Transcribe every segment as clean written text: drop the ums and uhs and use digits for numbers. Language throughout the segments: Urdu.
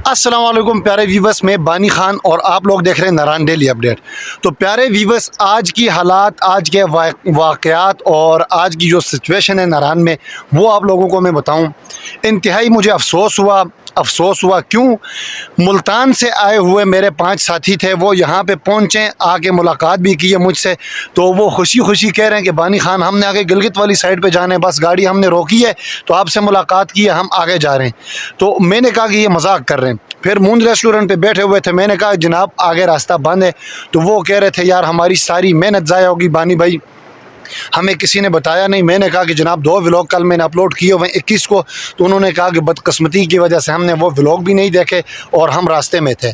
السلام علیکم پیارے ویورس، میں بانی خان اور آپ لوگ دیکھ رہے ہیں ناران ڈیلی اپڈیٹ۔ تو پیارے ویورس، آج کی حالات، آج کے واقعات اور آج کی جو سچویشن ہے ناران میں، وہ آپ لوگوں کو میں بتاؤں۔ انتہائی مجھے افسوس ہوا کیوں؟ ملتان سے آئے ہوئے میرے 5 ساتھی تھے، وہ یہاں پہ پہنچے، آ کے ملاقات بھی کی ہے مجھ سے، تو وہ خوشی کہہ رہے ہیں کہ بانی خان ہم نے آگے گلگت والی سائڈ پہ جانا ہے، بس گاڑی ہم نے روکی ہے تو آپ سے ملاقات کی ہے، ہم آگے جا رہے ہیں۔ تو میں نے کہا کہ یہ مذاق کر رہے ہیں۔ پھر موند ریسٹورنٹ پہ بیٹھے ہوئے تھے، میں نے کہا جناب آگے راستہ بند ہے، تو وہ کہہ رہے تھے یار ہماری ساری محنت ضائع ہوگی بانی بھائی، ہمیں کسی نے بتایا نہیں۔ میں نے کہا کہ جناب 2 ولاگ کل میں نے اپلوڈ کیے ہوئے 21 کو، تو انہوں نے کہا کہ بدقسمتی کی وجہ سے ہم نے وہ ولاگ بھی نہیں دیکھے اور ہم راستے میں تھے۔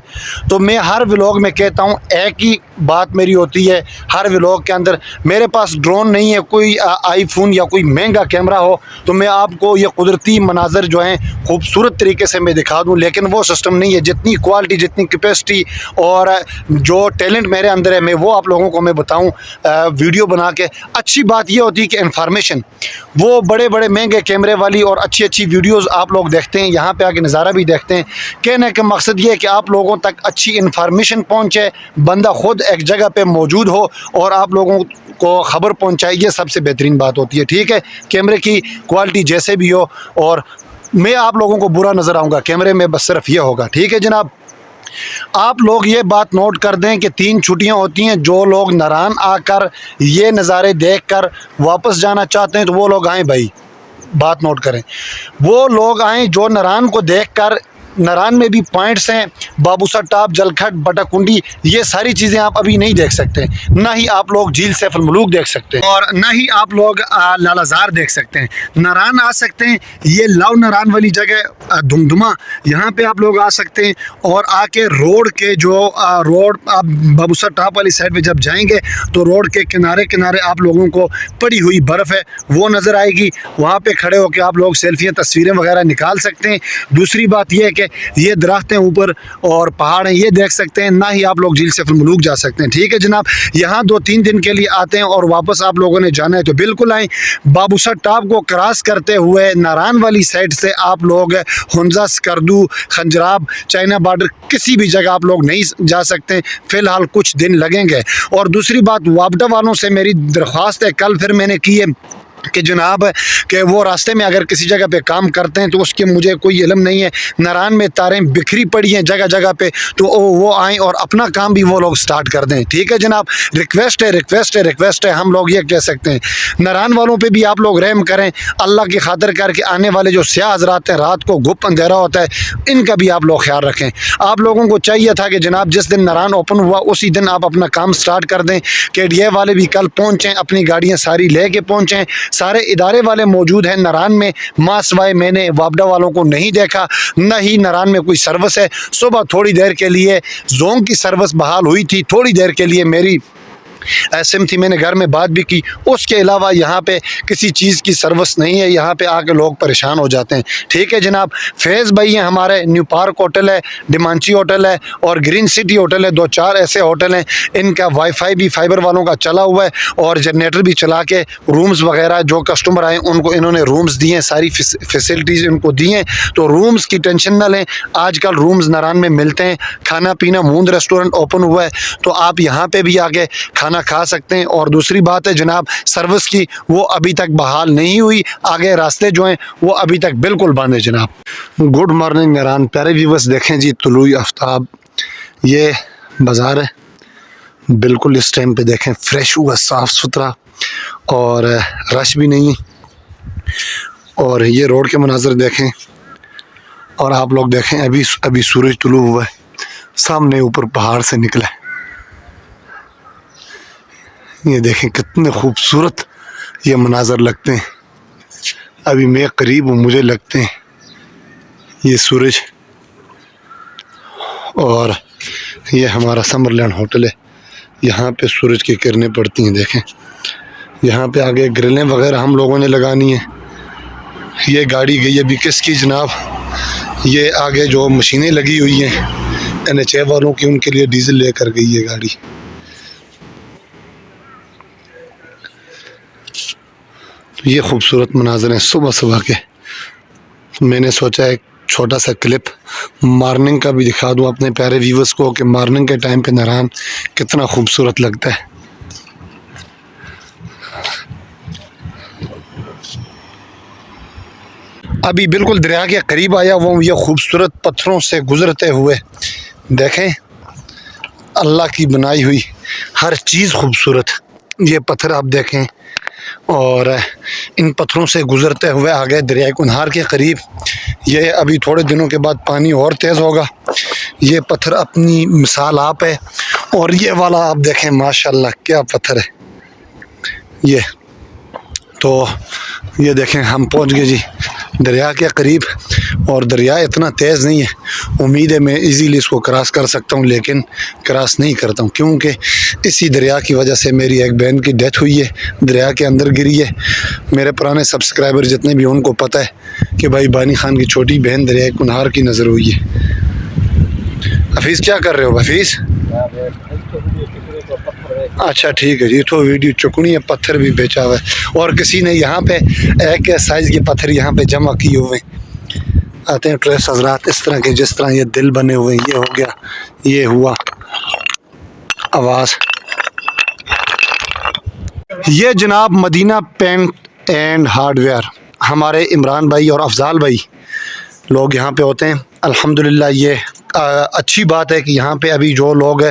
تو میں ہر ولاگ میں کہتا ہوں، ایک ہی بات میری ہوتی ہے ہر ولاگ کے اندر، میرے پاس ڈرون نہیں ہے، کوئی آئی فون یا کوئی مہنگا کیمرہ ہو تو میں آپ کو یہ قدرتی مناظر جو ہیں خوبصورت طریقے سے میں دکھا دوں، لیکن وہ سسٹم نہیں ہے۔ جتنی کوالٹی، جتنی کیپیسٹی اور جو ٹیلنٹ میرے اندر ہے، میں وہ آپ لوگوں کو میں بتاؤں ویڈیو بنا کے۔ اچھی بات یہ ہوتی ہے کہ انفارمیشن، وہ بڑے بڑے مہنگے کیمرے والی اور اچھی ویڈیوز آپ لوگ دیکھتے ہیں، یہاں پہ آ کے نظارہ بھی دیکھتے ہیں۔ کہنے کا مقصد یہ ہے کہ آپ لوگوں تک اچھی انفارمیشن پہنچے، بندہ خود ایک جگہ پہ موجود ہو اور آپ لوگوں کو خبر پہنچائے، یہ سب سے بہترین بات ہوتی ہے۔ ٹھیک ہے، کیمرے کی کوالٹی جیسے بھی ہو، اور میں آپ لوگوں کو برا نظر آؤں گا کیمرے میں، بس صرف یہ ہوگا۔ ٹھیک ہے جناب، آپ لوگ یہ بات نوٹ کر دیں کہ 3 چھٹیاں ہوتی ہیں، جو لوگ ناران آ کر یہ نظارے دیکھ کر واپس جانا چاہتے ہیں تو وہ لوگ آئیں بھائی، بات نوٹ کریں، وہ لوگ آئیں جو ناران کو دیکھ کر، ناران میں بھی پوائنٹس ہیں، بابوسا ٹاپ، جلکھٹ، بٹا کنڈی، یہ ساری چیزیں آپ ابھی نہیں دیکھ سکتے، نہ ہی آپ لوگ جھیل سیف الملوک دیکھ سکتے ہیں اور نہ ہی آپ لوگ لالہ زار دیکھ سکتے ہیں۔ ناران آ سکتے ہیں، یہ لاؤ ناران والی جگہ دمدمہ، یہاں پہ آپ لوگ آ سکتے ہیں، اور آ کے روڈ کے جو روڈ آپ بابوسا ٹاپ والی سائڈ پہ جب جائیں گے تو روڈ کے کنارے آپ لوگوں کو پڑی ہوئی برف ہے وہ نظر آئے گی، وہاں پہ کھڑے ہو کے آپ لوگ سیلفیاں، تصویریں وغیرہ نکال سکتے ہیں۔ دوسری بات یہ ہے کہ یہ درختیں اوپر اور پہاڑ ہیں، یہ دیکھ سکتے ہیں، نہ ہی آپ لوگ جھیل سیف الملوک جا سکتے ہیں۔ ٹھیک ہے جناب، یہاں 2-3 دن کے لیے آتے ہیں اور واپس آپ لوگوں نے جانا ہے تو بالکل آئیں۔ بابوسا ٹاپ کو کراس کرتے ہوئے ناران والی سائڈ سے آپ لوگ ہنزا، سکردو، خنجراب، چائنا بارڈر، کسی بھی جگہ آپ لوگ نہیں جا سکتے، فی الحال کچھ دن لگیں گے۔ اور دوسری بات، وابڈا والوں سے میری درخواست ہے، کل پھر میں نے کی ہے کہ جناب کہ وہ راستے میں اگر کسی جگہ پہ کام کرتے ہیں تو اس کے مجھے کوئی علم نہیں ہے، ناران میں تاریں بکھری پڑی ہیں جگہ پہ، تو وہ آئیں اور اپنا کام بھی وہ لوگ سٹارٹ کر دیں۔ ٹھیک ہے جناب، ریکویسٹ ہے، ہم لوگ یہ کہہ سکتے ہیں۔ ناران والوں پہ بھی آپ لوگ رحم کریں، اللہ کی خاطر کر کے آنے والے جو سیاہ حضرات ہیں، رات کو گھپ اندھیرا ہوتا ہے، ان کا بھی آپ لوگ خیال رکھیں۔ آپ لوگوں کو چاہیے تھا کہ جناب جس دن ناران اوپن ہوا اسی دن آپ اپنا کام سٹارٹ کر دیں، کہ ڈی اے والے بھی کل پہنچیں، اپنی گاڑیاں ساری لے کے پہنچیں، سارے ادارے والے موجود ہیں ناران میں، ماں سوائے میں نے وابڈا والوں کو نہیں دیکھا، نہ ہی ناران میں کوئی سروس ہے۔ صبح تھوڑی دیر کے لیے زونگ کی سروس بحال ہوئی تھی، تھوڑی دیر کے لیے میری سم تھی، میں نے گھر میں بات بھی کی، اس کے علاوہ یہاں پہ کسی چیز کی سروس نہیں ہے، یہاں پہ آ کے لوگ پریشان ہو جاتے ہیں۔ ٹھیک ہے جناب، فیض بھائی ہیں ہمارے، نیو پارک ہوٹل ہے، ڈیمانچی ہوٹل ہے اور گرین سٹی ہوٹل ہے، 2-4 ایسے ہوٹل ہیں، ان کا وائی فائی بھی فائبر والوں کا چلا ہوا ہے اور جنریٹر بھی چلا کے رومز وغیرہ جو کسٹمر آئے ان کو انہوں نے رومز دیے ہیں، ساری فیسلٹیز ان کو دی ہیں، تو رومز کی ٹینشن نہ لیں، آج کل رومز ناران میں ملتے ہیں، کھانا پینا، موند ریسٹورنٹ اوپن ہوا ہے تو آپ یہاں پہ بھی آگے کھانا کھا سکتے ہیں۔ اور دوسری بات ہے جناب سروس کی، وہ ابھی تک بحال نہیں ہوئی، آگے راستے جو ہیں وہ ابھی تک بالکل بند ہے جناب۔ گڈ مارننگ ناران، پیارے ویورس دیکھیں جی، طلوع آفتاب، یہ بازار ہے بالکل اس ٹائم پہ، دیکھیں فریش ہوا، صاف ستھرا اور رش بھی نہیں ہے، اور یہ روڈ کے مناظر دیکھیں، اور آپ لوگ دیکھیں ابھی سورج طلوع ہوا ہے، سامنے اوپر پہاڑ سے نکلا ہے، یہ دیکھیں کتنے خوبصورت یہ مناظر لگتے ہیں۔ ابھی میں قریب ہوں، مجھے لگتے ہیں یہ سورج، اور یہ ہمارا سمر لینڈ ہوٹل ہے، یہاں پہ سورج کی کرنیں پڑتی ہیں، دیکھیں یہاں پہ آگے گرلیں وغیرہ ہم لوگوں نے لگانی ہیں۔ یہ گاڑی گئی ابھی کس کی جناب، یہ آگے جو مشینیں لگی ہوئی ہیں NHA والوں کی، ان کے لیے ڈیزل لے کر گئی یہ گاڑی۔ یہ خوبصورت مناظر ہیں صبح کے، میں نے سوچا ہے چھوٹا سا کلپ مارننگ کا بھی دکھا دوں اپنے پیارے ویورز کو کہ مارننگ کے ٹائم پہ نہران کتنا خوبصورت لگتا ہے. ابھی بالکل دریا کے قریب آیا ہوا ہوں. یہ خوبصورت پتھروں سے گزرتے ہوئے دیکھیں اللہ کی بنائی ہوئی ہر چیز خوبصورت. یہ پتھر آپ دیکھیں اور ان پتھروں سے گزرتے ہوئے آگے دریائے کنہار کے قریب. یہ ابھی تھوڑے دنوں کے بعد پانی اور تیز ہوگا. یہ پتھر اپنی مثال آپ ہے. اور یہ والا آپ دیکھیں ماشاءاللہ کیا پتھر ہے. یہ تو یہ دیکھیں ہم پہنچ گئے جی دریا کے قریب. اور دریا اتنا تیز نہیں ہے. امید ہے میں ایزیلی اس کو کراس کر سکتا ہوں لیکن کراس نہیں کرتا ہوں کیونکہ اسی دریا کی وجہ سے میری ایک بہن کی ڈیتھ ہوئی ہے. دریا کے اندر گری ہے. میرے پرانے سبسکرائبر جتنے بھی ان کو پتہ ہے کہ بھائی بانی خان کی چھوٹی بہن دریائے کنہار کی نظر ہوئی ہے. حفیظ کیا کر رہے ہو حفیظ؟ اچھا ٹھیک ہے جی. تو ویڈیو چکنی ہے پتھر بھی بیچا ہوا ہے اور کسی نے یہاں پہ ایک سائز کے پتھر یہاں پہ جمع کیے ہوئے آتے ہیں ٹریس حضرات اس طرح کے جس طرح یہ دل بنے ہوئے ہیں. یہ ہو گیا یہ ہوا آواز. یہ جناب مدینہ پینٹ اینڈ ہارڈ ویئر ہمارے عمران بھائی اور افضال بھائی لوگ یہاں پہ ہوتے ہیں. الحمدللہ یہ اچھی بات ہے کہ یہاں پہ ابھی جو لوگ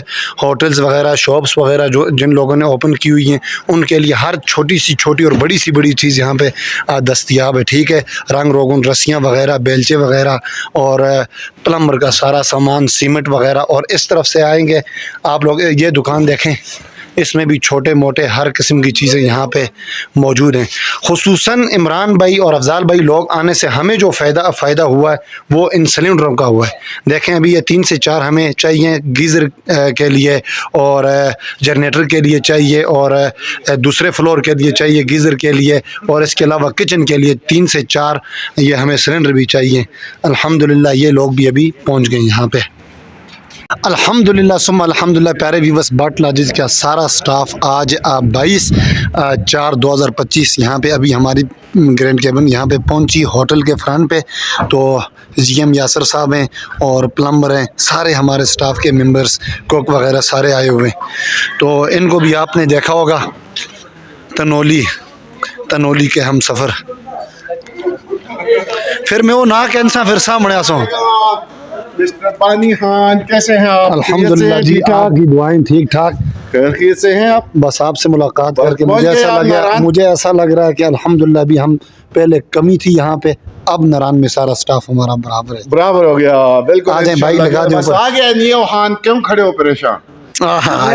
ہوٹلز وغیرہ شاپس وغیرہ جو جن لوگوں نے اوپن کی ہوئی ہیں ان کے لیے ہر چھوٹی سی چھوٹی اور بڑی سی بڑی چیز یہاں پہ دستیاب ہے. ٹھیک ہے. رنگ روگن رسیاں وغیرہ بیلچے وغیرہ اور پلمبر کا سارا سامان سیمنٹ وغیرہ. اور اس طرف سے آئیں گے آپ لوگ یہ دکان دیکھیں اس میں بھی چھوٹے موٹے ہر قسم کی چیزیں یہاں پہ موجود ہیں. خصوصاً عمران بھائی اور افضال بھائی لوگ آنے سے ہمیں جو فائدہ ہوا ہے وہ ان سلنڈروں کا ہوا ہے. دیکھیں ابھی یہ 3 سے 4 ہمیں چاہیے گیزر کے لیے اور جنریٹر کے لیے چاہیے اور دوسرے فلور کے لیے چاہیے گیزر کے لیے اور اس کے علاوہ کچن کے لیے 3 سے 4 یہ ہمیں سلنڈر بھی چاہیے. الحمدللہ یہ لوگ بھی ابھی پہنچ گئے یہاں پہ. الحمدللہ ثم الحمدللہ پیارے ویورز باٹ لاجز کا سارا سٹاف آج 22/4/2025 یہاں پہ ابھی ہماری گرینڈ کیبن یہاں پہ پہنچی ہوٹل کے فرنٹ پہ. تو جی ایم یاسر صاحب ہیں اور پلمبر ہیں سارے ہمارے سٹاف کے ممبرز کوک وغیرہ سارے آئے ہوئے ہیں. تو ان کو بھی آپ نے دیکھا ہوگا تنولی کے ہم سفر. پھر میں وہ نہ کینسا پھر سامنے آسوں. مسٹر بانی خان کیسے ہیں آپ؟ الحمدللہ جی آپ کی دعائیں ٹھیک ٹھاک. خیریت سے ہیں آپ؟ بس آپ سے ملاقات کر کے مجھے ایسا لگ رہا ہے کہ الحمدللہ ابھی ہم پہلے کمی تھی یہاں پہ اب نران میں سارا سٹاف ہمارا برابر ہو گیا. بالکل آ جائیں بھائی لگا دیں آ گیا. نیو خان کیوں کھڑے ہو پریشان؟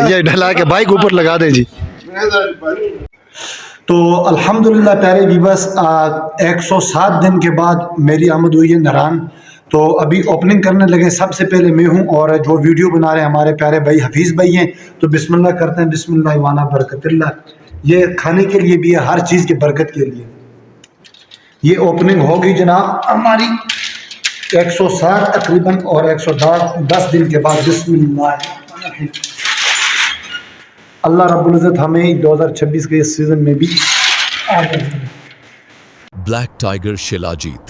یہ ڈھلا کے بائک اوپر لگا دیں جی. تو الحمدللہ پیارے ویورز 107 دن کے بعد میری آمد ہوئی ہے نران. تو ابھی اوپننگ کرنے لگے. سب سے پہلے میں ہوں اور جو ویڈیو بنا رہے ہیں ہمارے پیارے بھائی حفیظ بھائی ہیں. تو بسم اللہ کرتے ہیں. بسم اللہ وانا برکت اللہ. یہ کھانے کے لیے بھی ہے ہر چیز کی برکت کے لیے. یہ اوپننگ ہوگی جناب ہماری 160 تقریباً اور 110 دن کے بعد. بسم اللہ. اللہ رب العزت ہمیں 2026 کے اس سیزن میں بھی بلیک ٹائگر شیلاجیت